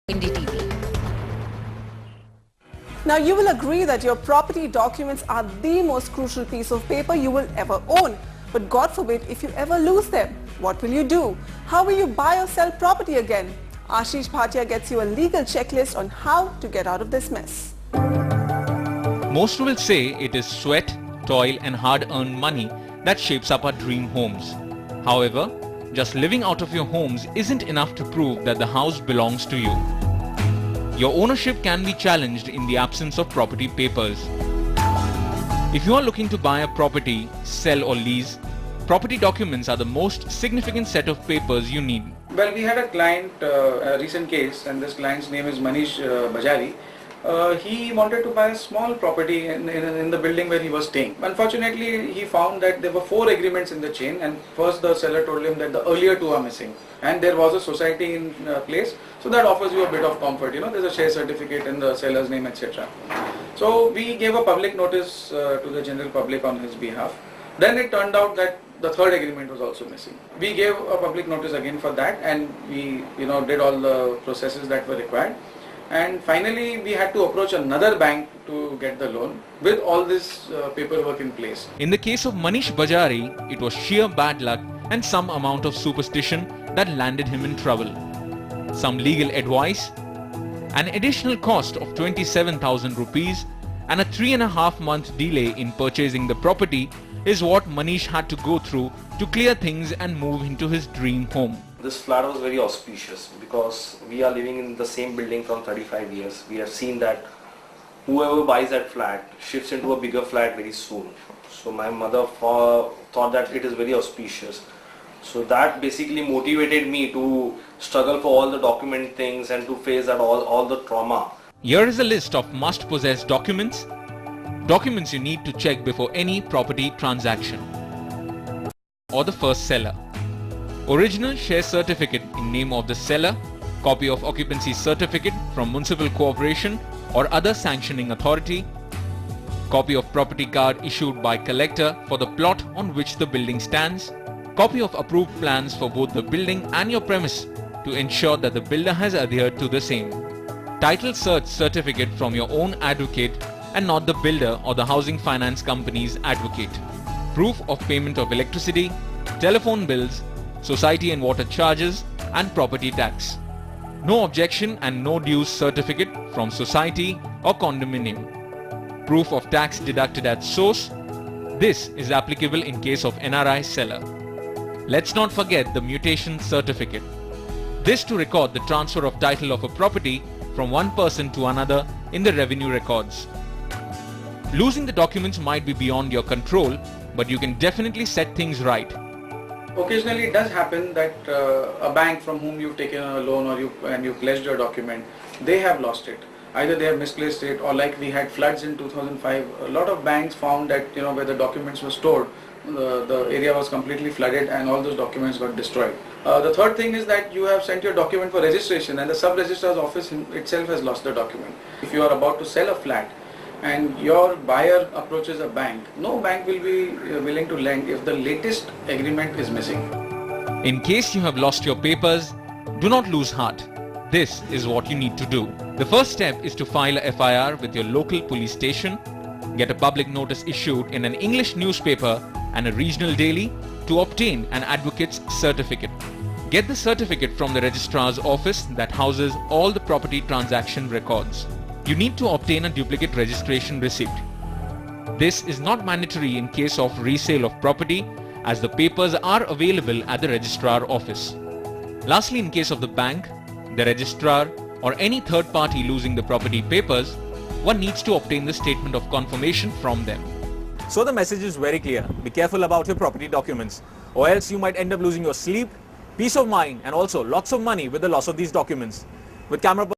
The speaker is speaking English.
Indie TV. Now you will agree that your property documents are the most crucial piece of paper you will ever own. But God forbid if you ever lose them, what will you do? How will you buy or sell property again? Ashish Bhatia gets you a legal checklist on how to get out of this mess. Most will say it is sweat, toil and hard-earned money that shapes up our dream homes. However, just living out of your homes isn't enough to prove that the house belongs to you. Your ownership can be challenged in the absence of property papers. If you are looking to buy a property, sell or lease, property documents are the most significant set of papers you need. Well, we had a client, a recent case, and this client's name is Manish Bajari. He wanted to buy a small property in the building where he was staying. Unfortunately, he found that there were 4 agreements in the chain, and first the seller told him that the earlier 2 are missing, and there was a society in place, so that offers you a bit of comfort. You know, there's a share certificate in the seller's name, etc. So we gave a public notice to the general public on his behalf. Then it turned out that the 3rd agreement was also missing. We gave a public notice again for that, and we did all the processes that were required. And finally, we had to approach another bank to get the loan with all this paperwork in place. In the case of Manish Bajari, it was sheer bad luck and some amount of superstition that landed him in trouble. Some legal advice, an additional cost of 27,000 rupees and a 3.5-month delay in purchasing the property is what Manish had to go through to clear things and move into his dream home. This flat was very auspicious because we are living in the same building from 35 years. We have seen that whoever buys that flat shifts into a bigger flat very soon. So my mother thought that it is very auspicious. So that basically motivated me to struggle for all the document things and to face that all the trauma. Here is a list of must-possess documents. Documents you need to check before any property transaction. Or the first seller. Original share certificate in name of the seller, copy of occupancy certificate from municipal corporation or other sanctioning authority, copy of property card issued by collector for the plot on which the building stands, copy of approved plans for both the building and your premise to ensure that the builder has adhered to the same, title search certificate from your own advocate and not the builder or the housing finance company's advocate, proof of payment of electricity, telephone bills, society and water charges and property tax. No objection and no dues certificate from society or condominium. Proof of tax deducted at source. This is applicable in case of NRI seller. Let's not forget the mutation certificate. This to record the transfer of title of a property from one person to another in the revenue records. Losing the documents might be beyond your control, but you can definitely set things right. Occasionally it does happen that a bank from whom you've taken a loan or you pledged your document, they have lost it. Either they have misplaced it, or like we had floods in 2005, a lot of banks found that where the documents were stored, the area was completely flooded and all those documents got destroyed. The third thing is that you have sent your document for registration and the sub-registrar's office itself has lost the document. If you are about to sell a flat and your buyer approaches a bank, no bank will be willing to lend if the latest agreement is missing. In case you have lost your papers, do not lose heart. This is what you need to do. The first step is to file a FIR with your local police station, get a public notice issued in an English newspaper and a regional daily to obtain an advocate's certificate. Get the certificate from the registrar's office that houses all the property transaction records. You need to obtain a duplicate registration receipt. This is not mandatory in case of resale of property as the papers are available at the registrar office. Lastly, in case of the bank, the registrar or any third party losing the property papers, one needs to obtain the statement of confirmation from them. So the message is very clear. Be careful about your property documents or else you might end up losing your sleep, peace of mind and also lots of money with the loss of these documents. With camera